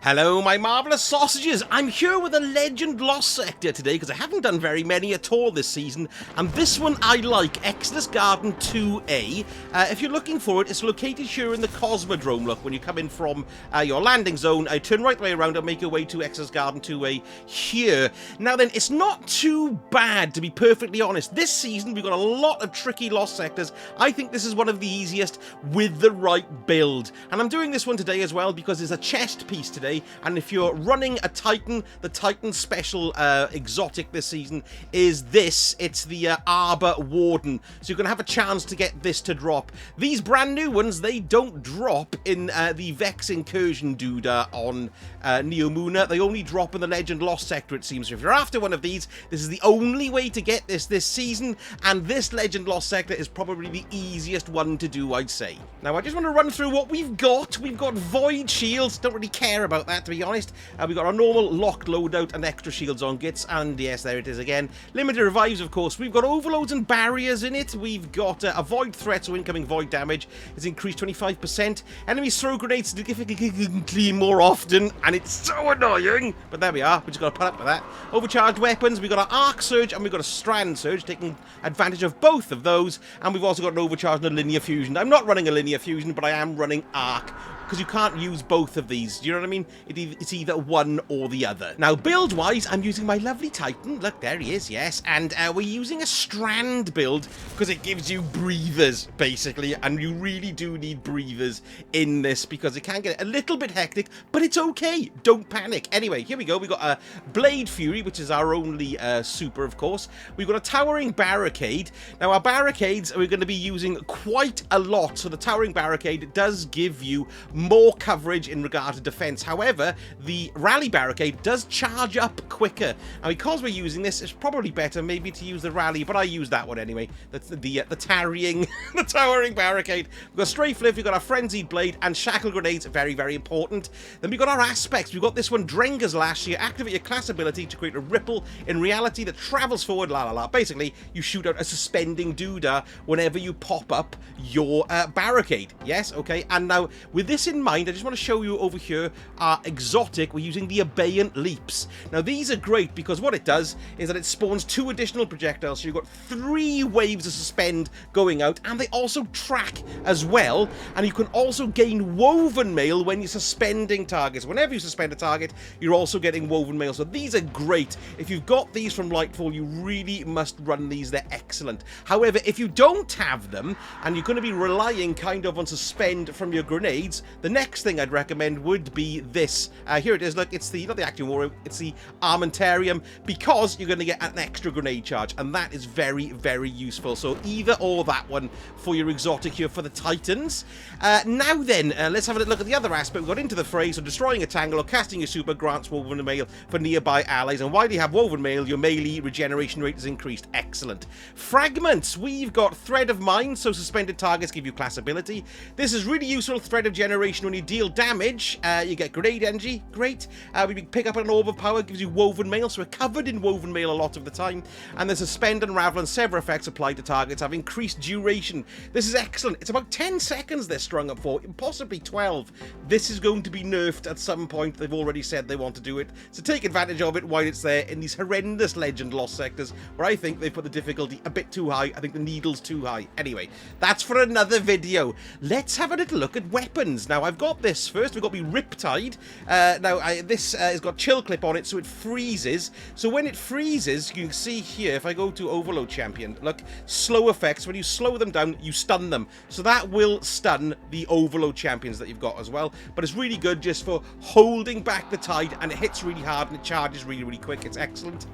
Hello, my marvellous sausages! I'm here with a Legend Lost sector today because I haven't done very many at all this season, and this one I like, Exodus Garden 2A. If you're looking for it, it's located here in the Cosmodrome. Look, when you come in from your landing zone, I turn right the way around and make your way to Exodus Garden 2A here. Now then, it's not too bad, to be perfectly honest. This season, we've got a lot of tricky Lost sectors. I think this is one of the easiest with the right build. And I'm doing this one today as well because there's a chest piece today. And if you're running a Titan, the Titan special exotic this season is this. It's the Arbor Warden. So you're going to have a chance to get this to drop. These brand new ones, they don't drop in the Vex Incursion Duda on Neomuna. They only drop in the Legend Lost sector, it seems. So if you're after one of these, this is the only way to get this season. And this Legend Lost sector is probably the easiest one to do, I'd say. Now, I just want to run through what we've got. We've got Void Shields. Don't really care about that, to be honest. We've got our normal locked loadout and extra shields on Gits, and yes, there it is again. Limited revives, of course. We've got overloads and barriers in it. We've got a void threat, so incoming void damage is increased 25%. Enemies throw grenades significantly more often, and it's so annoying. But there we are. We just got to put up with that. Overcharged weapons. We've got an arc surge and we've got a strand surge, taking advantage of both of those. And we've also got an overcharge and a linear fusion. I'm not running a linear fusion, but I am running arc, because you can't use both of these. Do you know what I mean? It's either one or the other. Now, build-wise, I'm using my lovely Titan. Look, there he is, yes. And we're using a strand build because it gives you breathers, basically. And you really do need breathers in this because it can get a little bit hectic, but it's okay. Don't panic. Anyway, here we go. We've got a Blade Fury, which is our only super, of course. We've got a Towering Barricade. Now, our barricades, we're going to be using quite a lot. So the Towering Barricade does give you more coverage in regard to defense. However, the Rally Barricade does charge up quicker. And because we're using this, it's probably better maybe to use the Rally, but I use that one anyway. That's the tarrying, the Towering Barricade. We've got Strafe Lift, we've got our Frenzied Blade, and Shackle Grenades, very, very important. Then we've got our aspects. We've got this one, Drenger's Lash. You activate your class ability to create a ripple in reality that travels forward, la la la. Basically, you shoot out a suspending doodah whenever you pop up your barricade. Yes, okay. And now, with this in mind, I just want to show you over here our exotic. We're using the Abeyant Leaps. Now, these are great because what it does is that it spawns 2 additional projectiles. So you've got 3 waves of suspend going out, and they also track as well. And you can also gain woven mail when you're suspending targets. Whenever you suspend a target, you're also getting woven mail. So these are great. If you've got these from Lightfall, you really must run these. They're excellent. However, if you don't have them and you're going to be relying kind of on suspend from your grenades, the next thing I'd recommend would be this. Here it is. Look, it's the, not the Acting Warrior, it's the Armentarium, because you're going to get an extra grenade charge, and that is very, very useful. So either or that one for your exotic here for the Titans. Now then, let's have a look at the other aspect. We've got Into the Fray, so destroying a tangle or casting your super grants woven mail for nearby allies, and while you have woven mail, your melee regeneration rate is increased. Excellent. Fragments. We've got Thread of Mind, so suspended targets give you class ability. This is really useful. Thread of Generation, when you deal damage, you get grenade energy. Great. We pick up an Orb of Power, gives you woven mail, so we're covered in woven mail a lot of the time. And the Suspend, Unravel, and Sever effects applied to targets have increased duration. This is excellent. It's about 10 seconds they're strung up for, possibly 12. This is going to be nerfed at some point. They've already said they want to do it. So take advantage of it while it's there in these horrendous Legend Lost sectors, where I think they put the difficulty a bit too high. I think the needle's too high. Anyway, that's for another video. Let's have a little look at weapons. Now, I've got this first. We've got me Riptide. This has got Chill Clip on it, so it freezes. So when it freezes, you can see here, if I go to Overload Champion, look, slow effects. When you slow them down, you stun them. So that will stun the Overload Champions that you've got as well. But it's really good just for holding back the tide, and it hits really hard and it charges really, really quick. It's excellent.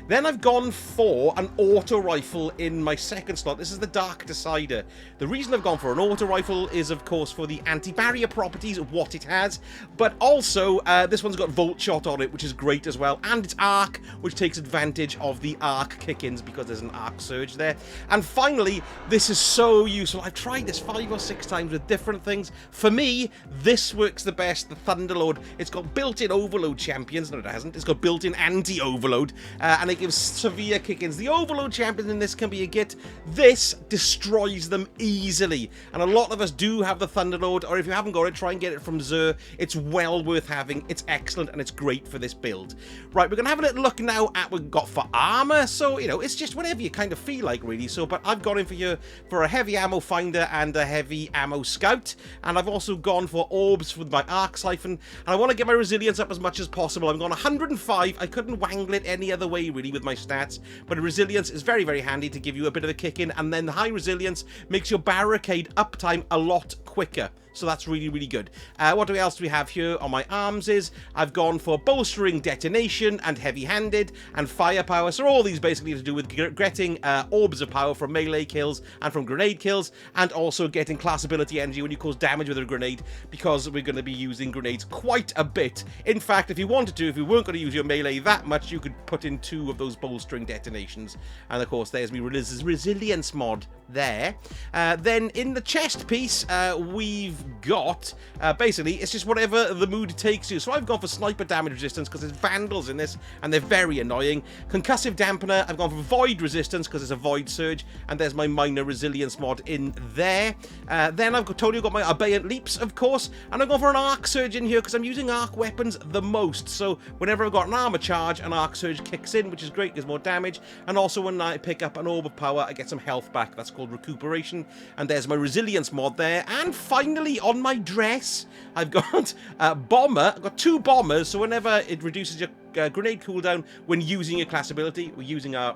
Then I've gone for an auto rifle in my second slot. This is the Dark Decider. The reason I've gone for an auto rifle is, of course, for the anti-barrier properties of what it has, but also this one's got Volt Shot on it, which is great as well, and it's arc, which takes advantage of the arc kick-ins because there's an arc surge there. And finally, this is so useful. I've tried this 5 or 6 times with different things. For me, this works the best, the Thunderlord. It's got built-in overload champions. No, it hasn't. It's got built-in anti-overload, and it gives severe kick-ins. The overload champions in this can be a git. This destroys them easily, and a lot of us do have the Thunderlord, or if you haven't got for it, try and get it from Xur. It's well worth having. It's excellent, and it's great for this build. Right, we're going to have a little look now at what we've got for armor. So, you know, it's just whatever you kind of feel like, really. So, but I've gone in for you for a heavy ammo finder and a heavy ammo scout. And I've also gone for orbs with my arc siphon. And I want to get my resilience up as much as possible. I'm on 105. I couldn't wangle it any other way, really, with my stats. But resilience is very, very handy to give you a bit of a kick in. And then the high resilience makes your barricade uptime a lot quicker. So that's really, really good. What else do we have here on my arms is I've gone for bolstering detonation and heavy-handed and firepower. So all these basically to do with getting orbs of power from melee kills and from grenade kills, and also getting class ability energy when you cause damage with a grenade, because we're going to be using grenades quite a bit. In fact, if you wanted to, if you weren't going to use your melee that much, you could put in 2 of those bolstering detonations. And of course, there's my resilience mod there. Then in the chest piece, we've got basically it's just whatever the mood takes you. So I've gone for sniper damage resistance because there's vandals in this and they're very annoying. Concussive dampener, I've gone for void resistance because it's a void surge, and there's my minor resilience mod in there. Then I've totally got my abeyant leaps, of course, and I've gone for an arc surge in here because I'm using arc weapons the most. So whenever I've got an armor charge, an arc surge kicks in, which is great, gives more damage. And also when I pick up an orb of power, I get some health back. That's called recuperation. And there's my resilience mod there. And finally, on my dress, I've got bomber. I've got 2 bombers, so whenever it reduces your grenade cooldown when using your class ability, we're using our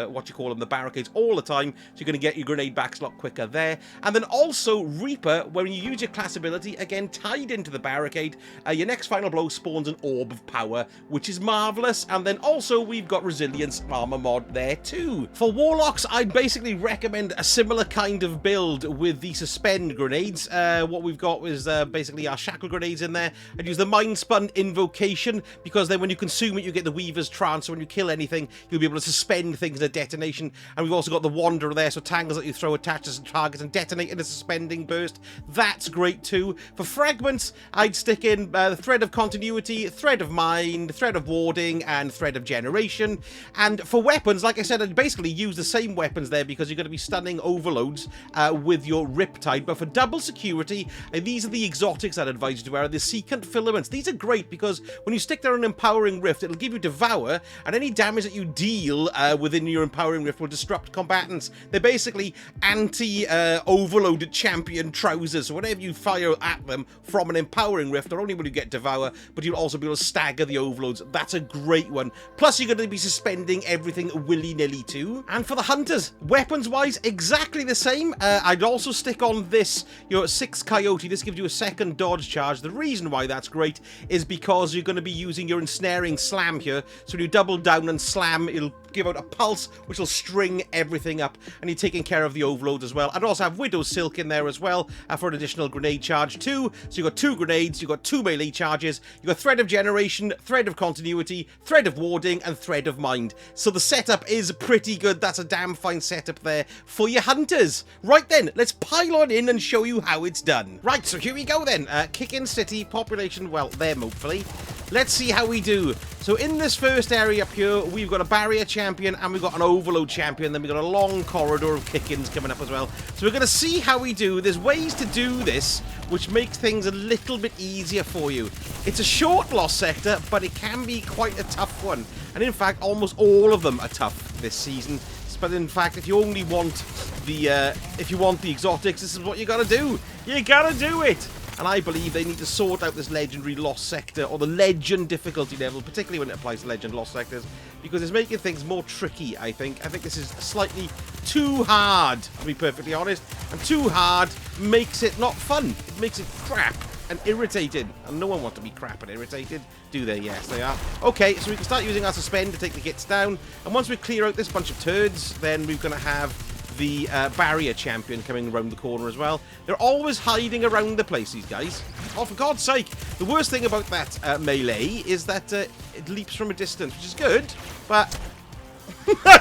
what you call them, the barricades, all the time, so you're going to get your grenade backs a lot quicker there. And then also Reaper, when you use your class ability, again tied into the barricade, your next final blow spawns an orb of power, which is marvelous. And then also we've got resilience armor mod there too. For Warlocks, I'd basically recommend a similar kind of build with the suspend grenades. What we've got is basically our shackle grenades in there. I'd use the mind spun invocation, because then when you consume it, you get the Weaver's trance, so when you kill anything, you'll be able to suspend things in a detonation. And we've also got the Wanderer there, so tangles that you throw attach to some targets and detonate in a suspending burst. That's great too. For fragments, I'd stick in the Thread of Continuity, Thread of Mind, Thread of Warding, and Thread of Generation. And for weapons, like I said, I'd basically use the same weapons there, because you're going to be stunning overloads with your Riptide. But for double security, these are the exotics I'd advise you to wear, the Secant Filaments. These are great because when you stick down an Empowering Rift, it'll give you Devour, and any damage that you deal within your Empowering Rift will disrupt combatants. They're basically anti-overloaded champion trousers, so whenever you fire at them from an Empowering Rift, not only will you get Devour, but you'll also be able to stagger the overloads. That's a great one. Plus, you're going to be suspending everything willy-nilly too. And for the Hunters, weapons-wise, exactly the same. I'd also stick on this, your 6 Coyote. This gives you a second dodge charge. The reason why that's great is because you're going to be using your ensnaring slam here. So when you double down and slam, it'll give out a pulse which will string everything up, and you're taking care of the overload as well. I'd also have Widow's Silk in there as well for an additional grenade charge too. So you've got 2 grenades, you've got 2 melee charges, you've got Thread of Generation, Thread of Continuity, Thread of Warding, and Thread of Mind. So the setup is pretty good. That's a damn fine setup there for your Hunters. Right then, let's pile on in and show you how it's done. Right, so here we go then. Kick-in City, population, well, them hopefully. Let's see how we do. So in this first area up here, we've got a barrier champion and we've got an overload champion. Then we've got a long corridor of kick-ins coming up as well. So we're going to see how we do. There's ways to do this which makes things a little bit easier for you. It's a short loss sector, but it can be quite a tough one. And in fact, almost all of them are tough this season. But in fact, if you only want the exotics, this is what you gotta do. You gotta do it. And I believe they need to sort out this legendary lost sector, or the legend difficulty level, particularly when it applies to legend lost sectors, because it's making things more tricky, I think. I think this is slightly too hard, to be perfectly honest. And too hard makes it not fun. It makes it crap and irritated. And no one wants to be crap and irritated, do they? Yes, they are. Okay, so we can start using our suspend to take the hits down. And once we clear out this bunch of turds, then we're going to have the barrier champion coming around the corner as well. They're always hiding around the place, these guys. Oh, for God's sake. The worst thing about that melee is that it leaps from a distance, which is good, but...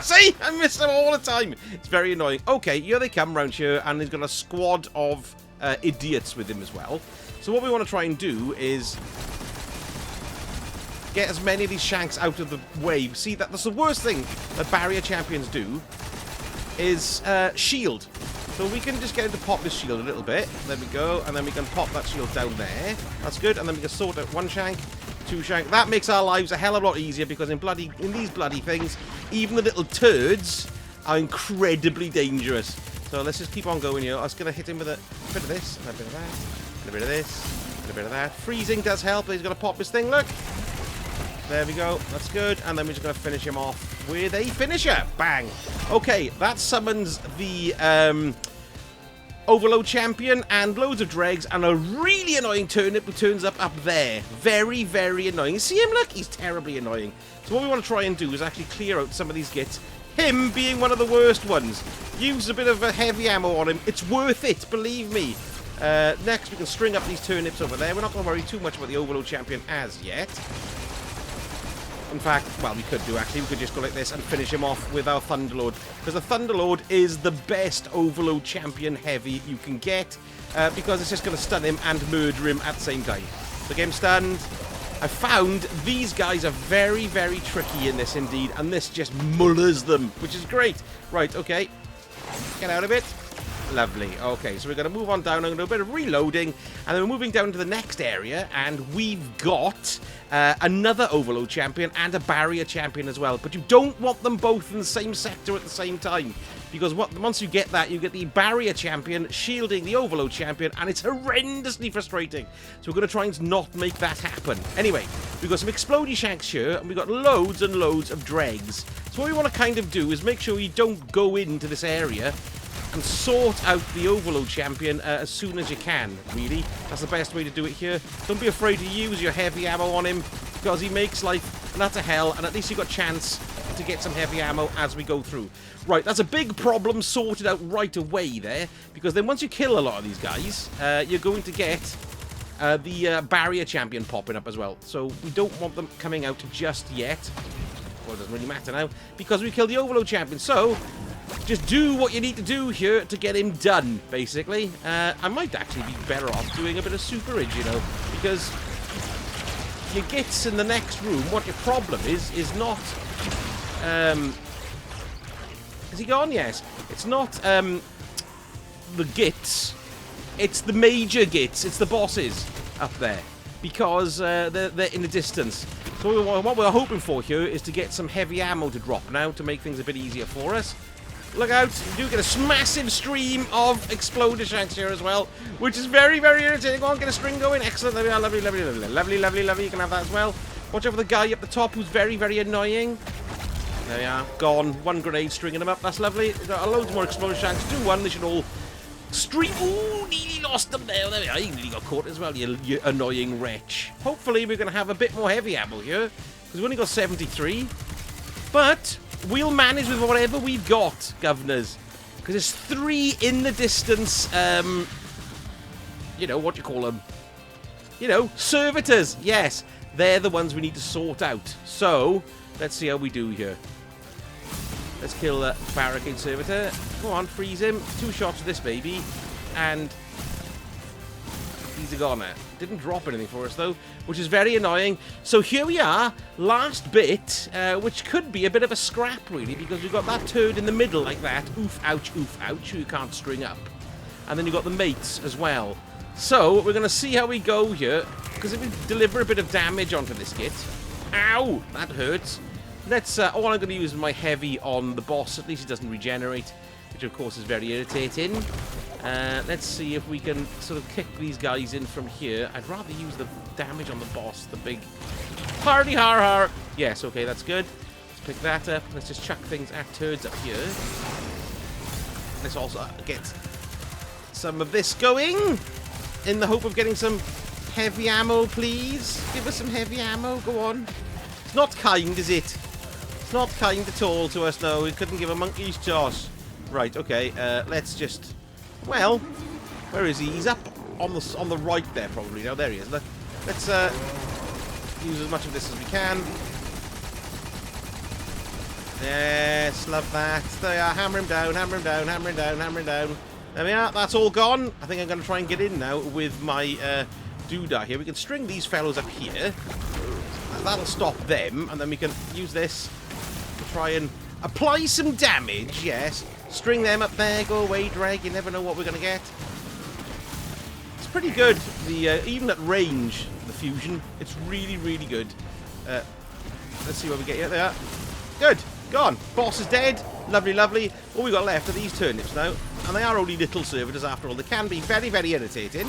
See? I miss them all the time. It's very annoying. Okay, here they come around here, and he's got a squad of idiots with him as well. So what we want to try and do is get as many of these shanks out of the way. See, that's the worst thing that barrier champions do, is shield. So we can just get him to pop this shield a little bit. There we go. And then we can pop that shield down there. That's good. And then we can sort out one shank, two shank. That makes our lives a hell of a lot easier because in these bloody things, even the little turds are incredibly dangerous. So let's just keep on going here. I was going to hit him with a bit of this, and a bit of that, and a bit of this, and a bit of that. Freezing does help. He's going to pop his thing, look. There we go. That's good. And then we're just going to finish him off with a finisher. Bang. Okay, that summons the Overload Champion and loads of dregs and a really annoying turnip who turns up there. Very, very annoying. You see him? Look, he's terribly annoying. So what we want to try and do is actually clear out some of these gits. Him being one of the worst ones. Use a bit of a heavy ammo on him. It's worth it, believe me. Next, we can string up these turnips over there. We're not going to worry too much about the Overload Champion as yet. In fact, well, we could do actually. We could just go like this and finish him off with our Thunderlord. Because the Thunderlord is the best Overload Champion heavy you can get. Because it's just going to stun him and murder him at the same time. So get him stunned. I found these guys are very, very tricky in this indeed. And this just mullers them, which is great. Right, okay. Get out of it. Lovely. Okay, so we're going to move on down. I'm going to do a bit of reloading. And then we're moving down to the next area. And we've got another Overload Champion and a Barrier Champion as well. But you don't want them both in the same sector at the same time. Because once you get that, you get the Barrier Champion shielding the Overload Champion. And it's horrendously frustrating. So we're going to try and not make that happen. Anyway, we've got some Explodey Shanks here. And we've got loads and loads of dregs. So what we want to kind of do is make sure you don't go into this area and sort out the Overload Champion as soon as you can, really. That's the best way to do it here. Don't be afraid to use your heavy ammo on him, because he makes life not to hell, and at least you've got a chance to get some heavy ammo as we go through. Right, that's a big problem sorted out right away there, because then once you kill a lot of these guys, you're going to get the Barrier Champion popping up as well. So we don't want them coming out just yet. Well, it doesn't really matter now, because we killed the Overload Champion. So just do what you need to do here to get him done, basically. I might actually be better off doing a bit of superage, you know, because your gits in the next room, what your problem is not... Is he gone? Yes. It's not the gits. It's the major gits. It's the bosses up there, because they're in the distance. So what we're hoping for here is to get some heavy ammo to drop now to make things a bit easier for us. Look out, you do get a massive stream of Exploder Shanks here as well, which is very, very irritating. Go on, get a string going. Excellent. There we are. Lovely, lovely, lovely, lovely, lovely, lovely. You can have that as well. Watch out for the guy up the top who's very, very annoying. There we are. Gone. One grenade stringing him up. That's lovely. Got loads more Exploder Shanks. Do one. They should all stream. Ooh, nearly lost them there. There we are. You nearly got caught as well, you annoying wretch. Hopefully, we're going to have a bit more heavy ammo here, because we've only got 73. But we'll manage with whatever we've got, governors. Because there's 3 in the distance, you know, what do you call them? You know, servitors. Yes, they're the ones we need to sort out. So, let's see how we do here. Let's kill the barricade servitor. Go on, freeze him. 2 shots of this baby. And he's a goner. Didn't drop anything for us, though, which is very annoying. So here we are, last bit, which could be a bit of a scrap, really, because we've got that turd in the middle like that. Oof, ouch, who you can't string up. And then you've got the mates as well. So we're going to see how we go here, because if we deliver a bit of damage onto this git... Ow! That hurts. Let's... all I'm going to use is my heavy on the boss. At least it doesn't regenerate, which, of course, is very irritating. Let's see if we can sort of kick these guys in from here. I'd rather use the damage on the boss, the big party har har. Yes, okay, that's good. Let's pick that up. Let's just chuck things at turds up here. Let's also get some of this going in the hope of getting some heavy ammo, please. Give us some heavy ammo. Go on. It's not kind, is it? It's not kind at all to us, no. We couldn't give a monkey's toss. Right, okay. Let's just... Well, where is he? He's up on the right there, probably. Now, there he is. Let's use as much of this as we can. Yes, love that. There we are. Hammer him down, hammer him down, hammer him down, hammer him down. There we are. That's all gone. I think I'm going to try and get in now with my doodah here. We can string these fellows up here. That'll stop them, and then we can use this to try and apply some damage, yes. String them up there. Go away, Dreg. You never know what we're going to get. It's pretty good. Even at range, the fusion, it's really, really good. Let's see what we get here. They are. Good. Gone. Boss is dead. Lovely, lovely. All we got left are these turnips now. And they are only little servitors after all. They can be very, very irritating.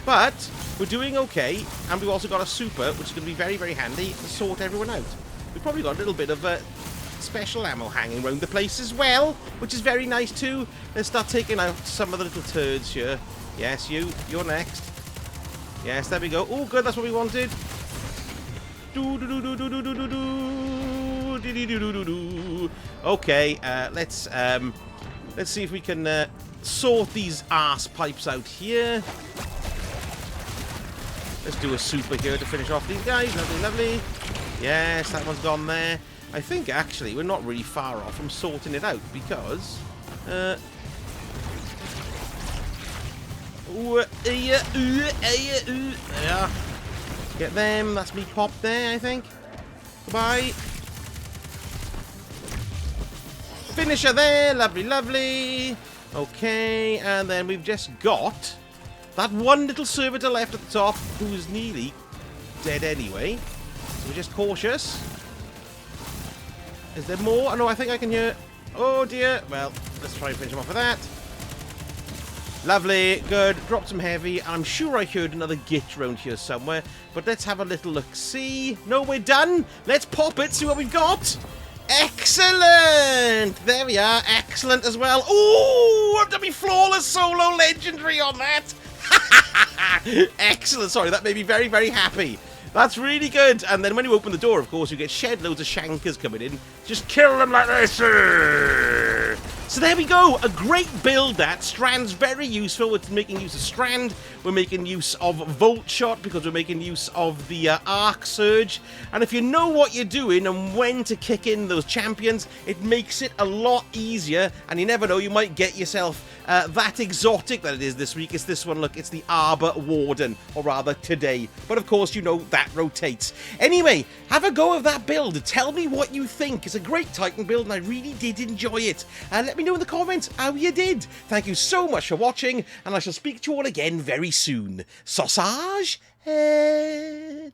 But we're doing okay. And we've also got a super, which is going to be very, very handy to sort everyone out. We've probably got a little bit of special ammo hanging around the place as well, which is very nice too. Let's start taking out some of the little turds here. Yes, you're next. Yes, there we go. Oh, good, that's what we wanted. Okay, let's see if we can sort these arse pipes out here. Let's do a super here to finish off these guys. Lovely, lovely. Yes, that one's gone there. I think, actually, we're not really far off from sorting it out, because... yeah. Get them. That's me popped there, I think. Goodbye. Finisher there. Lovely, lovely. Okay, and then we've just got that one little servitor left at the top, who's nearly dead anyway. So we're just cautious. Is there more? Oh, no, I think I can hear... Oh, dear. Well, let's try and finish him off with that. Lovely. Good. Dropped some heavy. I'm sure I heard another git around here somewhere. But let's have a little look-see. No, we're done. Let's pop it, see what we've got. Excellent. There we are. Excellent as well. Ooh, I've done me flawless solo legendary on that. Excellent. Sorry, that made me very, very happy. That's really good. And then when you open the door, of course, you get shed loads of shankers coming in. Just kill them like this. So there we go. A great build that. Strand's very useful. We're making use of Strand. We're making use of Volt Shot because we're making use of the Arc Surge. And if you know what you're doing and when to kick in those champions, it makes it a lot easier. And you never know, you might get yourself that exotic that it is this week. It's this one, look, it's the Arbor Warden, or rather today. But of course, you know that rotates. Anyway, have a go of that build. Tell me what you think. It's a great Titan build and I really did enjoy it. Let me know in the comments how you did. Thank you so much for watching and I shall speak to you all again very soon. Sausage head.